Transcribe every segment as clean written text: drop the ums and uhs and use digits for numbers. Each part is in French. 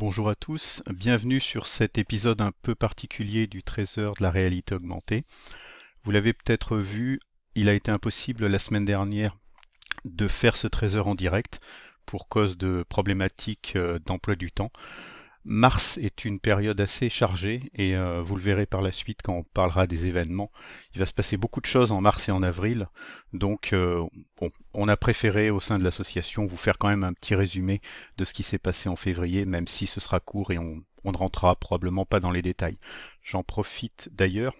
Bonjour à tous, bienvenue sur cet épisode un peu particulier du Trésor de la réalité augmentée. Vous l'avez peut-être vu, il a été impossible la semaine dernière de faire ce Trésor en direct pour cause de problématiques d'emploi du temps. Mars est une période assez chargée et vous le verrez par la suite quand on parlera des événements. Il va se passer beaucoup de choses en mars et en avril, donc on a préféré au sein de l'association vous faire quand même un petit résumé de ce qui s'est passé en février, même si ce sera court et on ne rentrera probablement pas dans les détails. J'en profite d'ailleurs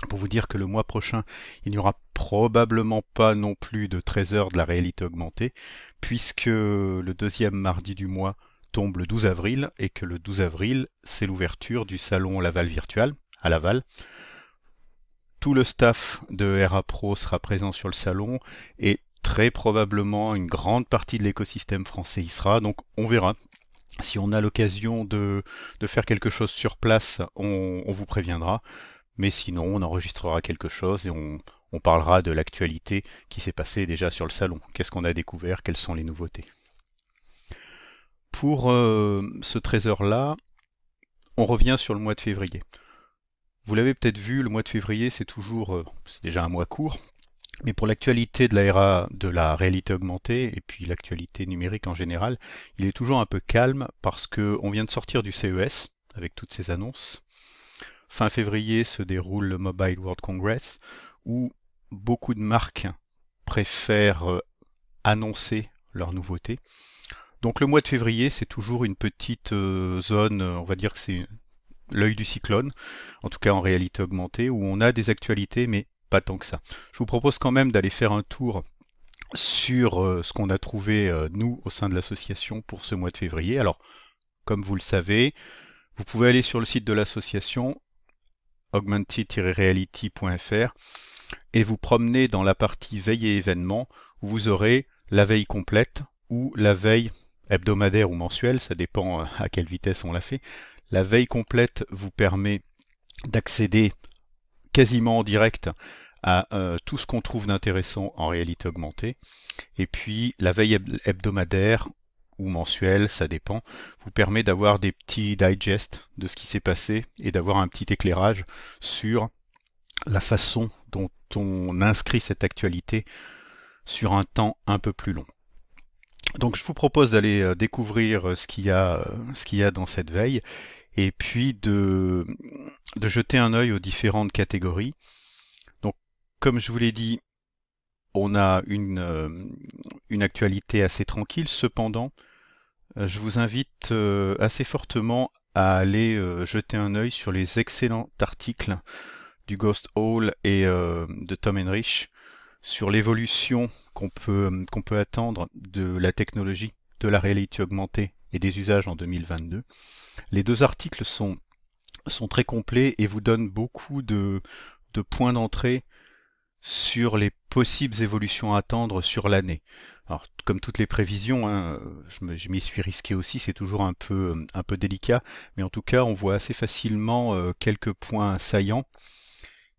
pour vous dire que le mois prochain, il n'y aura probablement pas non plus de 13 heures de la réalité augmentée, puisque le deuxième mardi du mois tombe le 12 avril, et que le 12 avril, c'est l'ouverture du salon Laval Virtual, à Laval. Tout le staff de RA Pro sera présent sur le salon, et très probablement une grande partie de l'écosystème français y sera, donc on verra. Si on a l'occasion de faire quelque chose sur place, on vous préviendra. Mais sinon, on enregistrera quelque chose et on parlera de l'actualité qui s'est passée déjà sur le salon. Qu'est-ce qu'on a découvert? Quelles sont les nouveautés? Pour ce trésor-là, on revient sur le mois de février. Vous l'avez peut-être vu, le mois de février, c'est déjà un mois court. Mais pour l'actualité de de la réalité augmentée et puis l'actualité numérique en général, il est toujours un peu calme parce qu'on vient de sortir du CES avec toutes ces annonces. Fin février se déroule le Mobile World Congress où beaucoup de marques préfèrent annoncer leurs nouveautés. Donc le mois de février, c'est toujours une petite zone, on va dire que c'est l'œil du cyclone, en tout cas en réalité augmentée, où on a des actualités, mais pas tant que ça. Je vous propose quand même d'aller faire un tour sur ce qu'on a trouvé, nous, au sein de l'association pour ce mois de février. Alors, comme vous le savez, vous pouvez aller sur le site de l'association, augmented-reality.fr, et vous promener dans la partie veille et événements, où vous aurez la veille complète ou la veille hebdomadaire ou mensuelle, ça dépend à quelle vitesse on la fait. La veille complète vous permet d'accéder quasiment en direct à tout ce qu'on trouve d'intéressant en réalité augmentée. Et puis la veille hebdomadaire ou mensuelle, ça dépend, vous permet d'avoir des petits digests de ce qui s'est passé et d'avoir un petit éclairage sur la façon dont on inscrit cette actualité sur un temps un peu plus long. Donc je vous propose d'aller découvrir ce qu'il y a dans cette veille et puis de jeter un œil aux différentes catégories. Donc comme je vous l'ai dit, on a une actualité assez tranquille. Cependant, je vous invite assez fortement à aller jeter un œil sur les excellents articles du Ghost Hall et de Tom Henrich sur l'évolution qu'on peut attendre de la technologie de la réalité augmentée et des usages en 2022. Les deux articles sont très complets et vous donnent beaucoup de points d'entrée sur les possibles évolutions à attendre sur l'année. Alors, comme toutes les prévisions, hein, je m'y suis risqué aussi, c'est toujours un peu délicat, mais en tout cas, on voit assez facilement quelques points saillants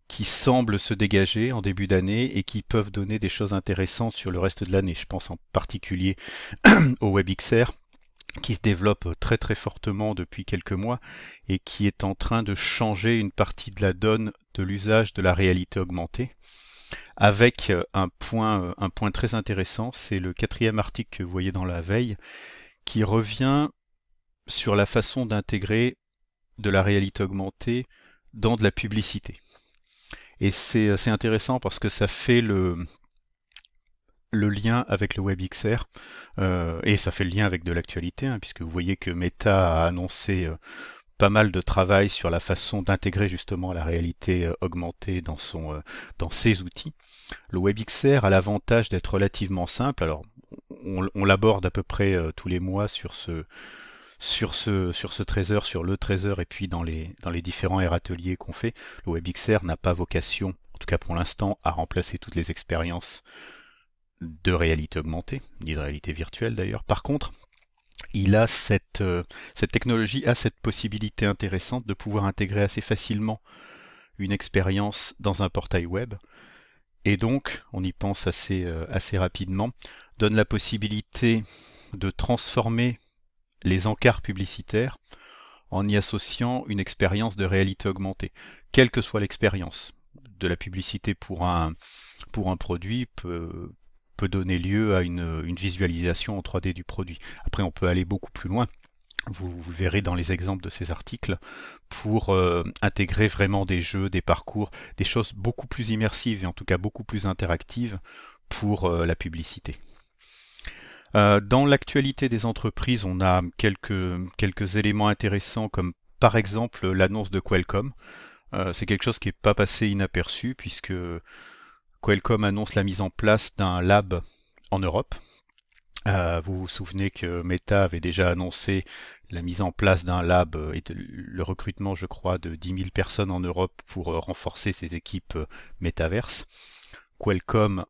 qui semblent se dégager en début d'année et qui peuvent donner des choses intéressantes sur le reste de l'année. Je pense en particulier au WebXR, qui se développe très très fortement depuis quelques mois et qui est en train de changer une partie de la donne de l'usage de la réalité augmentée. Avec un point très intéressant, c'est le quatrième article que vous voyez dans la veille, qui revient sur la façon d'intégrer de la réalité augmentée dans de la publicité. Et c'est assez intéressant parce que ça fait le lien avec le WebXR et ça fait le lien avec de l'actualité, hein, puisque vous voyez que Meta a annoncé pas mal de travail sur la façon d'intégrer justement la réalité augmentée dans ses outils. Le WebXR a l'avantage d'être relativement simple. Alors, on l'aborde à peu près tous les mois sur ce trésor, sur le trésor et puis dans les différents air ateliers qu'on fait. Le WebXR n'a pas vocation, en tout cas pour l'instant, à remplacer toutes les expériences de réalité augmentée, ni de réalité virtuelle d'ailleurs. Par contre, cette technologie a cette possibilité intéressante de pouvoir intégrer assez facilement une expérience dans un portail web. Et donc, on y pense assez rapidement, donne la possibilité de transformer les encarts publicitaires en y associant une expérience de réalité augmentée, quelle que soit l'expérience. De la publicité pour un produit peut donner lieu à une visualisation en 3D du produit. Après, on peut aller beaucoup plus loin. Vous verrez dans les exemples de ces articles, pour intégrer vraiment des jeux, des parcours, des choses beaucoup plus immersives et en tout cas beaucoup plus interactives pour la publicité. Dans l'actualité des entreprises, on a quelques éléments intéressants comme par exemple l'annonce de Qualcomm. C'est quelque chose qui n'est pas passé inaperçu puisque Qualcomm annonce la mise en place d'un lab en Europe. Vous vous souvenez que Meta avait déjà annoncé la mise en place d'un lab et le recrutement, je crois, de 10 000 personnes en Europe pour renforcer ses équipes métaverses. Qualcomm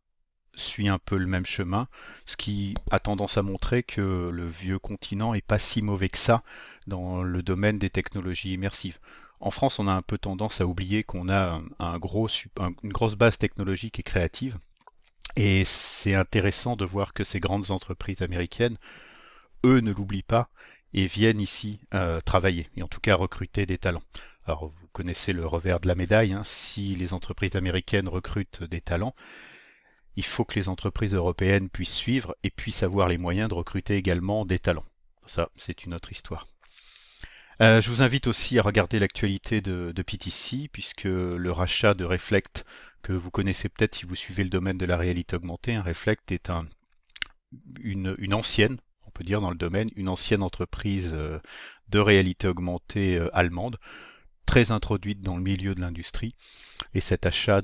suit un peu le même chemin, ce qui a tendance à montrer que le vieux continent est pas si mauvais que ça dans le domaine des technologies immersives. En France, on a un peu tendance à oublier qu'on a une grosse base technologique et créative. Et c'est intéressant de voir que ces grandes entreprises américaines, eux, ne l'oublient pas et viennent ici travailler, et en tout cas recruter des talents. Alors vous connaissez le revers de la médaille, hein. Si les entreprises américaines recrutent des talents, il faut que les entreprises européennes puissent suivre et puissent avoir les moyens de recruter également des talents. Ça, c'est une autre histoire. Je vous invite aussi à regarder l'actualité de PTC, puisque le rachat de Reflect, que vous connaissez peut-être si vous suivez le domaine de la réalité augmentée, Reflect est une ancienne, on peut dire dans le domaine, une ancienne entreprise de réalité augmentée allemande, très introduite dans le milieu de l'industrie, et cet achat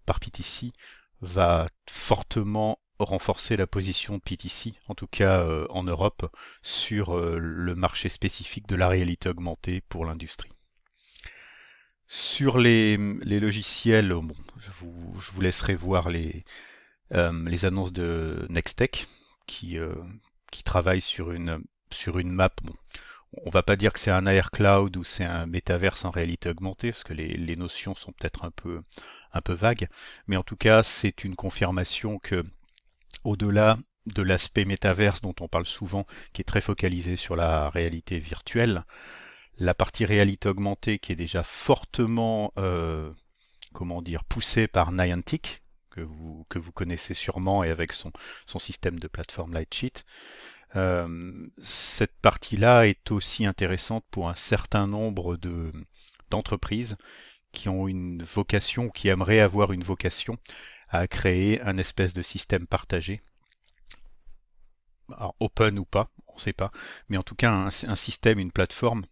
par PTC va fortement renforcer la position de PTC, en tout cas en Europe, sur le marché spécifique de la réalité augmentée pour l'industrie. Sur les logiciels, bon, je vous laisserai voir les annonces de Nextech qui travaille sur une map. Bon, on va pas dire que c'est un AR Cloud ou c'est un métaverse en réalité augmentée, parce que les notions sont peut-être un peu vagues, mais en tout cas, c'est une confirmation que au-delà de l'aspect métaverse dont on parle souvent, qui est très focalisé sur la réalité virtuelle, la partie réalité augmentée qui est déjà fortement poussée par Niantic, que vous connaissez sûrement, et avec son système de plateforme Lightsheet. Cette partie-là est aussi intéressante pour un certain nombre d'entreprises qui ont une vocation, qui aimeraient avoir une vocation à créer un espèce de système partagé. Alors, open ou pas, on ne sait pas, mais en tout cas un système, une plateforme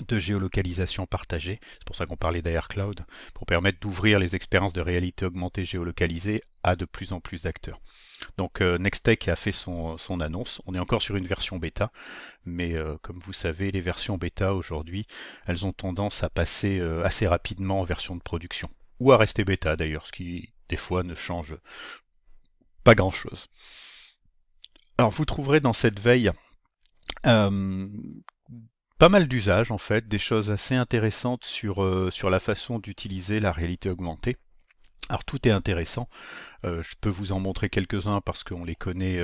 de géolocalisation partagée, c'est pour ça qu'on parlait d'AR Cloud, pour permettre d'ouvrir les expériences de réalité augmentée géolocalisée à de plus en plus d'acteurs. Donc Nextech a fait son annonce, on est encore sur une version bêta, mais comme vous savez, les versions bêta aujourd'hui, elles ont tendance à passer assez rapidement en version de production, ou à rester bêta d'ailleurs, ce qui des fois ne change pas grand-chose. Alors vous trouverez dans cette veille euh, pas mal d'usages en fait, des choses assez intéressantes sur la façon d'utiliser la réalité augmentée. Alors tout est intéressant, je peux vous en montrer quelques-uns parce qu'on les connaît,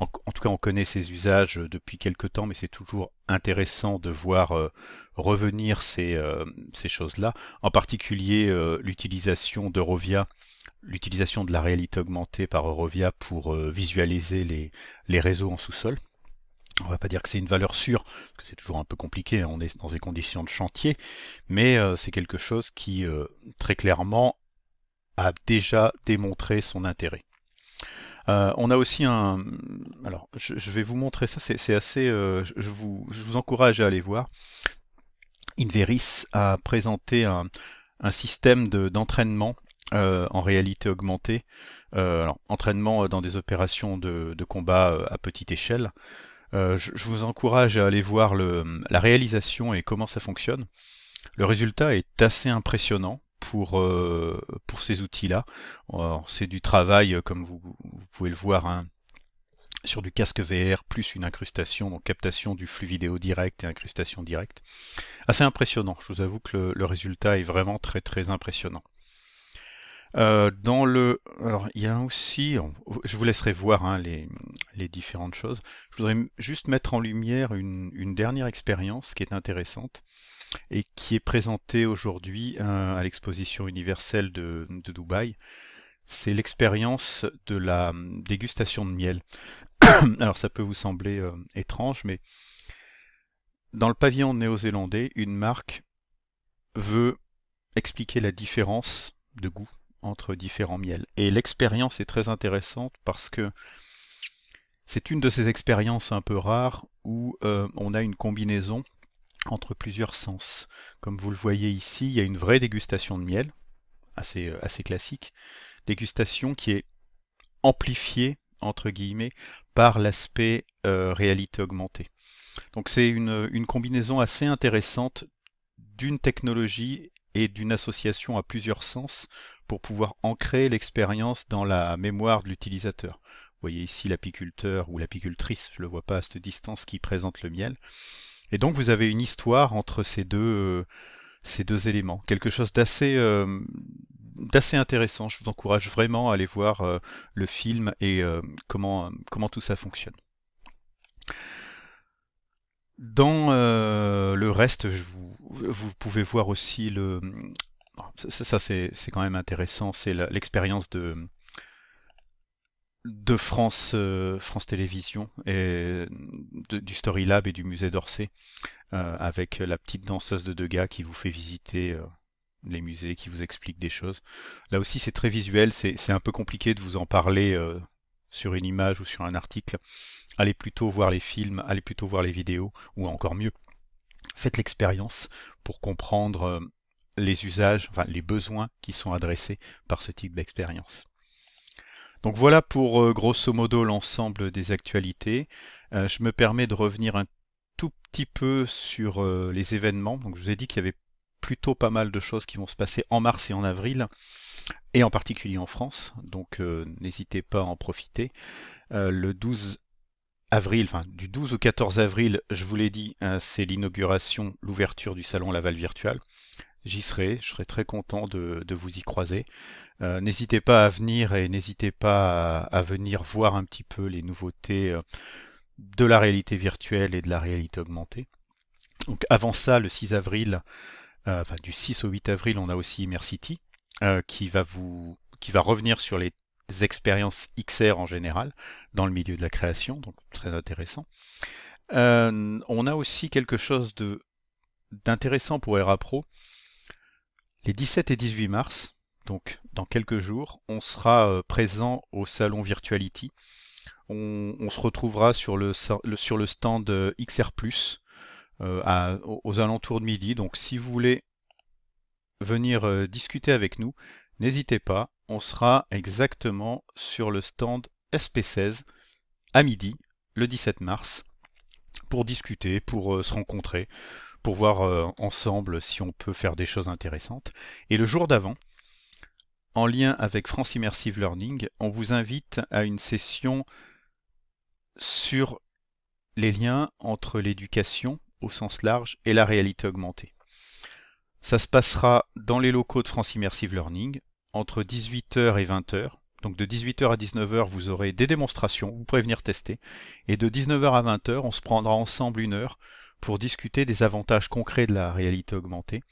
en tout cas on connaît ces usages depuis quelque temps, mais c'est toujours intéressant de voir revenir ces choses-là, en particulier l'utilisation d'Eurovia, l'utilisation de la réalité augmentée par Eurovia pour visualiser les réseaux en sous-sol. On va pas dire que c'est une valeur sûre, parce que c'est toujours un peu compliqué, hein, on est dans des conditions de chantier, mais c'est quelque chose qui très clairement a déjà démontré son intérêt. On a aussi alors je vais vous montrer ça, c'est assez, je vous encourage à aller voir. Inveris a présenté un système d'entraînement en réalité augmentée, alors, entraînement dans des opérations de combat à petite échelle. Je vous encourage à aller voir la réalisation et comment ça fonctionne. Le résultat est assez impressionnant pour ces outils-là. C'est du travail, comme vous pouvez le voir, hein, sur du casque VR, plus une incrustation, donc captation du flux vidéo direct et incrustation directe. Assez impressionnant, je vous avoue que le résultat est vraiment très très impressionnant. Alors, il y a aussi, je vous laisserai voir hein, les différentes choses. Je voudrais juste mettre en lumière une dernière expérience qui est intéressante et qui est présentée aujourd'hui à l'exposition universelle de Dubaï. C'est l'expérience de la dégustation de miel. Alors, ça peut vous sembler étrange, mais dans le pavillon néo-zélandais, une marque veut expliquer la différence de goût entre différents miels. Et l'expérience est très intéressante parce que c'est une de ces expériences un peu rares où on a une combinaison entre plusieurs sens. Comme vous le voyez ici, il y a une vraie dégustation de miel, assez classique, dégustation qui est amplifiée, entre guillemets, par l'aspect réalité augmentée. Donc c'est une combinaison assez intéressante d'une technologie et d'une association à plusieurs sens pour pouvoir ancrer l'expérience dans la mémoire de l'utilisateur. Vous voyez ici l'apiculteur ou l'apicultrice, je ne le vois pas à cette distance, qui présente le miel. Et donc vous avez une histoire entre ces deux éléments, quelque chose d'assez intéressant. Je vous encourage vraiment à aller voir le film et comment tout ça fonctionne. Dans le reste, vous pouvez voir aussi ça c'est quand même intéressant, c'est l'expérience de France Télévisions et du Story Lab et du musée d'Orsay, avec la petite danseuse de Degas qui vous fait visiter les musées, qui vous explique des choses. Là aussi, c'est très visuel, c'est un peu compliqué de vous en parler sur une image ou sur un article. Allez plutôt voir les films, allez plutôt voir les vidéos, ou encore mieux, faites l'expérience pour comprendre les usages, enfin les besoins qui sont adressés par ce type d'expérience. Donc voilà pour grosso modo l'ensemble des actualités. Je me permets de revenir un tout petit peu sur les événements. Donc je vous ai dit qu'il y avait plutôt pas mal de choses qui vont se passer en mars et en avril, et en particulier en France. Donc n'hésitez pas à en profiter. Le 12 avril, enfin du 12 au 14 avril, je vous l'ai dit, c'est l'inauguration, l'ouverture du salon Laval Virtual. J'y serai, je serai très content de vous y croiser. N'hésitez pas à venir et n'hésitez pas à venir voir un petit peu les nouveautés de la réalité virtuelle et de la réalité augmentée. Donc avant ça, le 6 avril, enfin du 6 au 8 avril, on a aussi Immersity qui va revenir sur les expériences XR en général dans le milieu de la création, donc très intéressant. On a aussi quelque chose d'intéressant pour ERA Pro. Les 17 et 18 mars, donc dans quelques jours, on sera présent au salon Virtuality. On se retrouvera sur sur le stand XR+, aux alentours de midi. Donc si vous voulez venir discuter avec nous, n'hésitez pas. On sera exactement sur le stand SP16 à midi, le 17 mars, pour discuter, pour se rencontrer, pour voir ensemble si on peut faire des choses intéressantes. Et le jour d'avant, en lien avec France Immersive Learning, on vous invite à une session sur les liens entre l'éducation au sens large et la réalité augmentée. Ça se passera dans les locaux de France Immersive Learning entre 18h et 20h. Donc de 18h à 19h, vous aurez des démonstrations, vous pourrez venir tester. Et de 19h à 20h, on se prendra ensemble une heure pour discuter des avantages concrets de la réalité augmentée,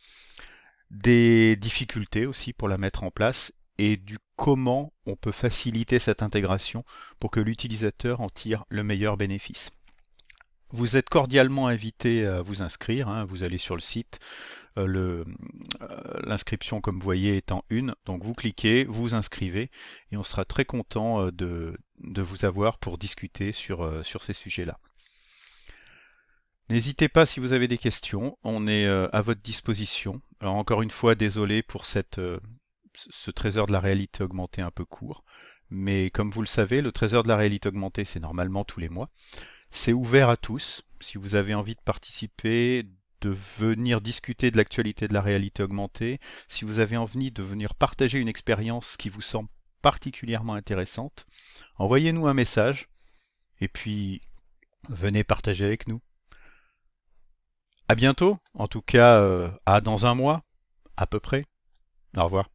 des difficultés aussi pour la mettre en place et du comment on peut faciliter cette intégration pour que l'utilisateur en tire le meilleur bénéfice. Vous êtes cordialement invité à vous inscrire, hein. Vous allez sur le site, l'inscription comme vous voyez est en une, donc vous cliquez, vous vous inscrivez et on sera très content de vous avoir pour discuter sur ces sujets-là. N'hésitez pas si vous avez des questions, on est à votre disposition. Alors encore une fois, désolé pour ce trésor de la réalité augmentée un peu court, mais comme vous le savez, le trésor de la réalité augmentée, c'est normalement tous les mois. C'est ouvert à tous. Si vous avez envie de participer, de venir discuter de l'actualité de la réalité augmentée, si vous avez envie de venir partager une expérience qui vous semble particulièrement intéressante, envoyez-nous un message et puis venez partager avec nous. À bientôt, en tout cas à dans un mois, à peu près. Au revoir.